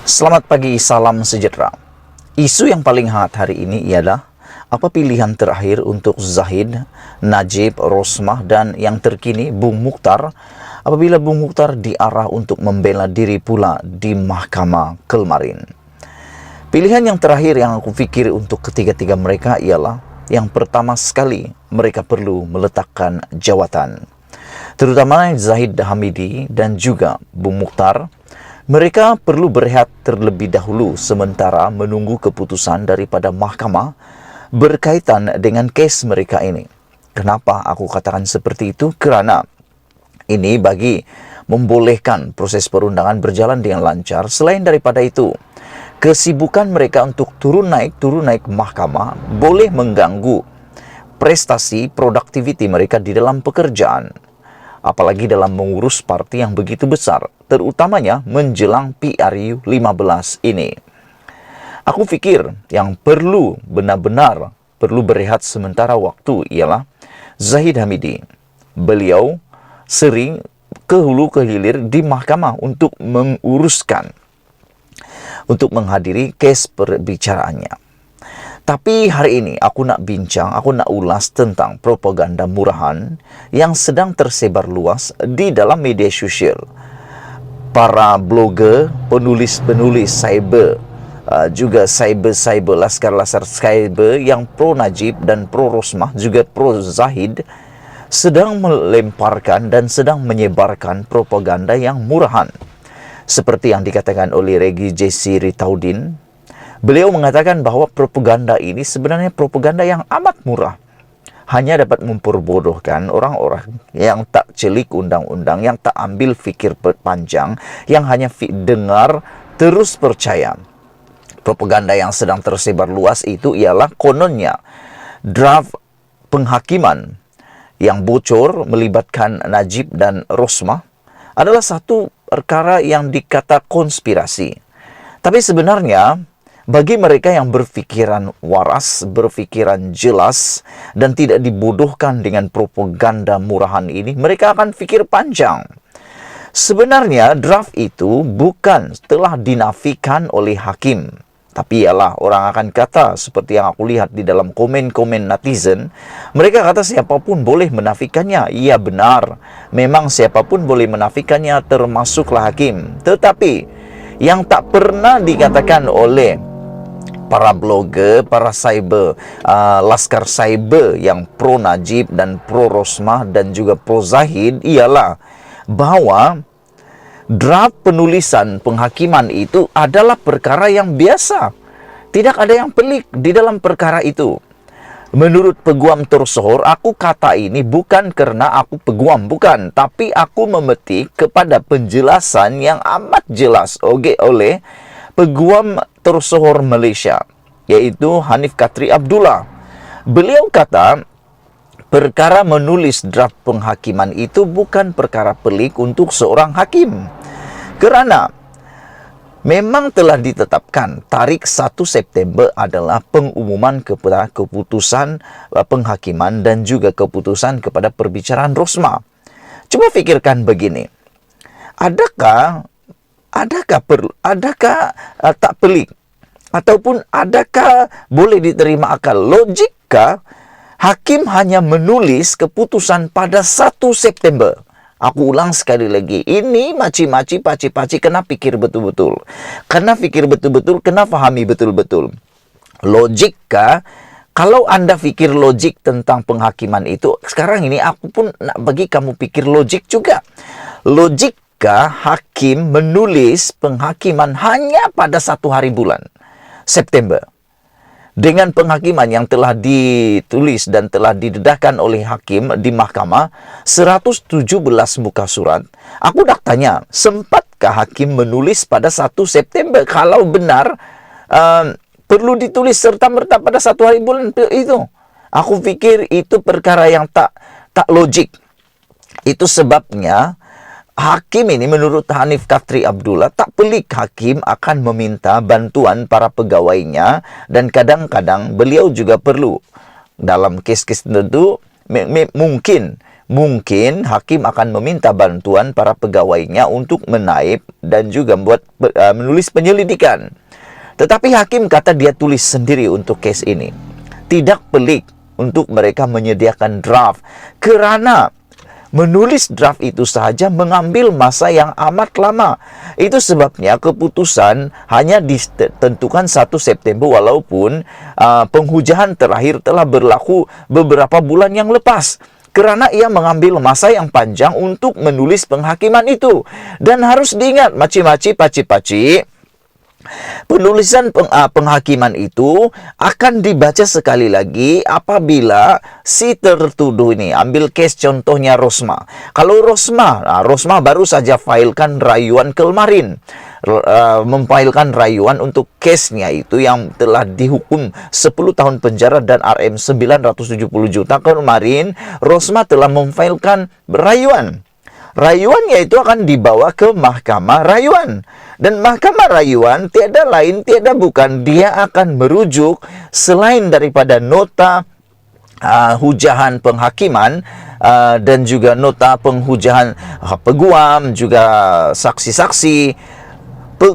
Selamat pagi, salam sejahtera. Isu yang paling hangat hari ini ialah apa pilihan terakhir untuk Zahid, Najib, Rosmah dan yang terkini Bung Mukhtar apabila Bung Mukhtar diarah untuk membela diri pula di Mahkamah Kelmarin. Pilihan yang terakhir yang aku fikir untuk ketiga-tiga mereka ialah yang pertama sekali mereka perlu meletakkan jawatan. Terutama Zahid Hamidi dan juga Bung Mukhtar. Mereka perlu berehat terlebih dahulu sementara menunggu keputusan daripada mahkamah berkaitan dengan kes mereka ini. Kenapa aku katakan seperti itu? Kerana ini bagi membolehkan proses perundangan berjalan dengan lancar. Selain daripada itu, kesibukan mereka untuk turun naik mahkamah boleh mengganggu prestasi produktiviti mereka di dalam pekerjaan. Apalagi dalam mengurus parti yang begitu besar, terutamanya menjelang PRU 15 ini. Aku fikir yang perlu benar-benar perlu berehat sementara waktu ialah Zahid Hamidi. Beliau sering ke hulu ke hilir di mahkamah untuk menghadiri kes perbicaraannya. Tapi hari ini aku nak ulas tentang propaganda murahan yang sedang tersebar luas di dalam media sosial. Para blogger, penulis-penulis cyber, juga laskar cyber yang pro Najib dan pro Rosmah, juga pro Zahid, sedang melemparkan dan sedang menyebarkan propaganda yang murahan. Seperti yang dikatakan oleh Regi Jesse Ritaudin. Beliau mengatakan bahwa propaganda ini sebenarnya propaganda yang amat murah. Hanya dapat memperbodohkan orang-orang yang tak celik undang-undang, yang tak ambil fikir panjang, yang hanya dengar terus percaya. Propaganda yang sedang tersebar luas itu ialah kononnya draft penghakiman yang bocor melibatkan Najib dan Rosmah adalah satu perkara yang dikata konspirasi. Tapi sebenarnya bagi mereka yang berfikiran waras, berfikiran jelas, dan tidak dibodohkan dengan propaganda murahan ini, mereka akan fikir panjang. Sebenarnya draft itu bukan telah dinafikan oleh hakim. Tapi ialah orang akan kata, seperti yang aku lihat di dalam komen-komen netizen, mereka kata siapapun boleh menafikannya. Iya benar, memang siapapun boleh menafikannya termasuklah hakim. Tetapi yang tak pernah dikatakan oleh para blogger, para cyber, laskar cyber yang pro Najib dan pro Rosmah dan juga pro Zahid ialah bahwa draft penulisan penghakiman itu adalah perkara yang biasa. Tidak ada yang pelik di dalam perkara itu. Menurut Peguam Tersohor, aku kata ini bukan karena aku peguam, bukan. Tapi aku memetik kepada penjelasan yang amat jelas oleh Peguam Tersohor Malaysia, yaitu Hanif Katri Abdullah. Beliau kata, perkara menulis draft penghakiman itu bukan perkara pelik untuk seorang hakim. Kerana memang telah ditetapkan tarikh 1 September adalah pengumuman kepada keputusan penghakiman dan juga keputusan kepada perbicaraan Rosmah. Coba fikirkan begini. Adakah tak pelik? Ataupun adakah boleh diterima akal? Logika hakim hanya menulis keputusan pada 1 September. Aku ulang sekali lagi. Ini maci-maci, paci-paci. Kena fikir betul-betul. Kena fahami betul-betul. Logika, kalau Anda fikir logik tentang penghakiman itu, sekarang ini aku pun nak bagi kamu pikir logik juga. Logika hakim menulis penghakiman hanya pada 1 hari bulan September. Dengan penghakiman yang telah ditulis dan telah didedahkan oleh hakim di mahkamah 117 muka surat. Aku dah tanya, sempatkah hakim menulis pada 1 September? Kalau benar perlu ditulis serta-merta pada 1 hari bulan itu. Aku fikir itu perkara yang tak logik. Itu sebabnya hakim ini menurut Hanif Katri Abdullah tak pelik hakim akan meminta bantuan para pegawainya dan kadang-kadang beliau juga perlu dalam kes-kes tertentu mungkin mungkin hakim akan meminta bantuan para pegawainya untuk menaip dan juga menulis penyelidikan. Tetapi hakim kata dia tulis sendiri untuk kes ini. Tidak pelik untuk mereka menyediakan draft, kerana menulis draft itu sahaja mengambil masa yang amat lama. Itu sebabnya keputusan hanya ditentukan 1 September walaupun penghujahan terakhir telah berlaku beberapa bulan yang lepas. Kerana ia mengambil masa yang panjang untuk menulis penghakiman itu. Dan harus diingat, maci-maci, paci-paci, penulisan penghakiman itu akan dibaca sekali lagi apabila si tertuduh ini, ambil kes contohnya Rosma. Kalau Rosma baru saja failkan rayuan kemarin, memfailkan rayuan untuk kesnya itu yang telah dihukum 10 tahun penjara dan RM 970 juta. Kemarin Rosma telah memfailkan rayuan. Rayuannya itu akan dibawa ke mahkamah rayuan. Dan mahkamah rayuan tiada lain, tiada bukan, dia akan merujuk selain daripada nota hujahan penghakiman dan juga nota penghujahan peguam, juga saksi-saksi.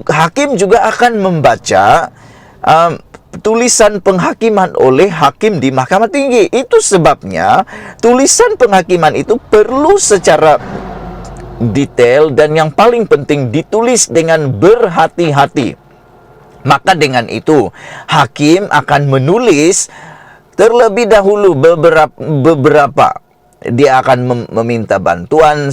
Hakim juga akan membaca tulisan penghakiman oleh hakim di Mahkamah Tinggi. Itu sebabnya tulisan penghakiman itu perlu secara detail dan yang paling penting ditulis dengan berhati-hati. Maka dengan itu hakim akan menulis terlebih dahulu beberapa. Dia akan meminta bantuan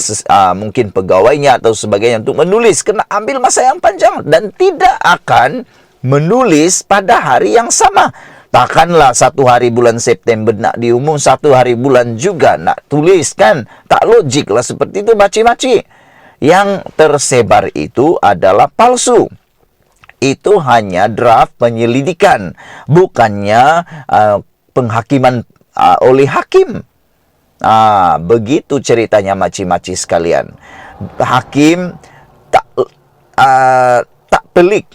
mungkin pegawainya atau sebagainya untuk menulis, kena ambil masa yang panjang dan tidak akan menulis pada hari yang sama. Takkanlah 1 hari bulan September nak diumum, 1 hari bulan juga nak tulis, kan? Tak logik lah seperti itu, maci-maci. Yang tersebar itu adalah palsu. Itu hanya draft penyelidikan, bukannya penghakiman oleh hakim. Begitu ceritanya, maci-maci sekalian. Hakim tak pelik.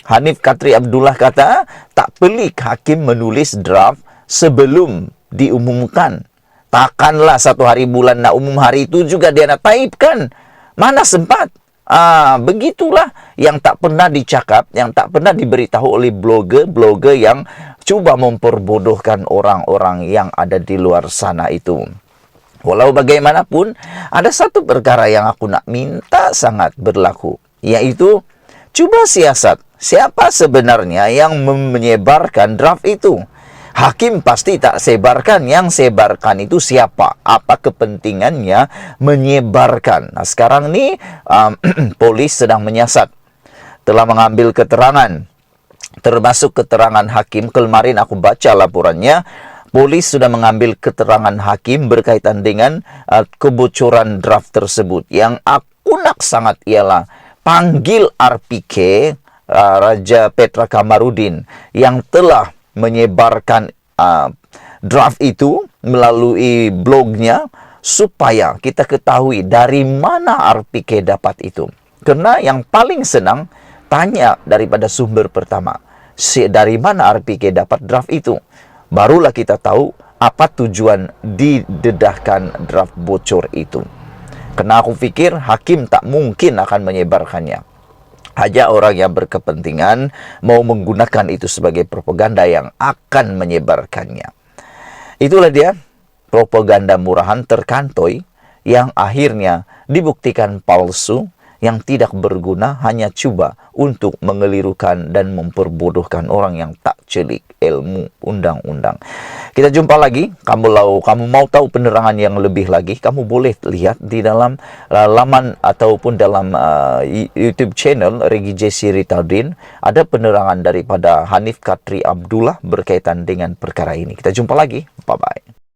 Hanif Katri Abdullah kata, tak pelik hakim menulis draft sebelum diumumkan. Takkanlah 1 hari bulan nak umum hari itu juga dia nak taipkan. Mana sempat? Begitulah yang tak pernah dicakap, yang tak pernah diberitahu oleh blogger yang cuba memperbodohkan orang-orang yang ada di luar sana itu. Walau bagaimanapun, ada satu perkara yang aku nak minta sangat berlaku, yaitu cuba siasat siapa sebenarnya yang menyebarkan draft itu. Hakim pasti tak sebarkan, yang sebarkan itu siapa, apa kepentingannya menyebarkan. Nah sekarang ni polis sedang menyiasat, telah mengambil keterangan, termasuk keterangan hakim. Kemarin aku baca laporannya, polis sudah mengambil keterangan hakim berkaitan dengan kebocoran draft tersebut. Yang aku nak sangat ialah panggil RPK, Raja Petra Kamarudin, yang telah menyebarkan draft itu melalui blognya, supaya kita ketahui dari mana RPK dapat itu. Karena yang paling senang tanya daripada sumber pertama, dari mana RPK dapat draft itu. Barulah kita tahu apa tujuan didedahkan draft bocor itu. Karena aku fikir hakim tak mungkin akan menyebarkannya. Hanya orang yang berkepentingan mau menggunakan itu sebagai propaganda yang akan menyebarkannya. Itulah dia propaganda murahan terkantoi yang akhirnya dibuktikan palsu, yang tidak berguna, hanya cuba untuk mengelirukan dan memperbodohkan orang yang tak celik ilmu undang-undang. Kita jumpa lagi. Kamu mau tahu penerangan yang lebih lagi, kamu boleh lihat di dalam laman ataupun dalam YouTube channel Regi Jesse Ritardin. Ada penerangan daripada Hanif Katri Abdullah berkaitan dengan perkara ini. Kita jumpa lagi. Bye-bye.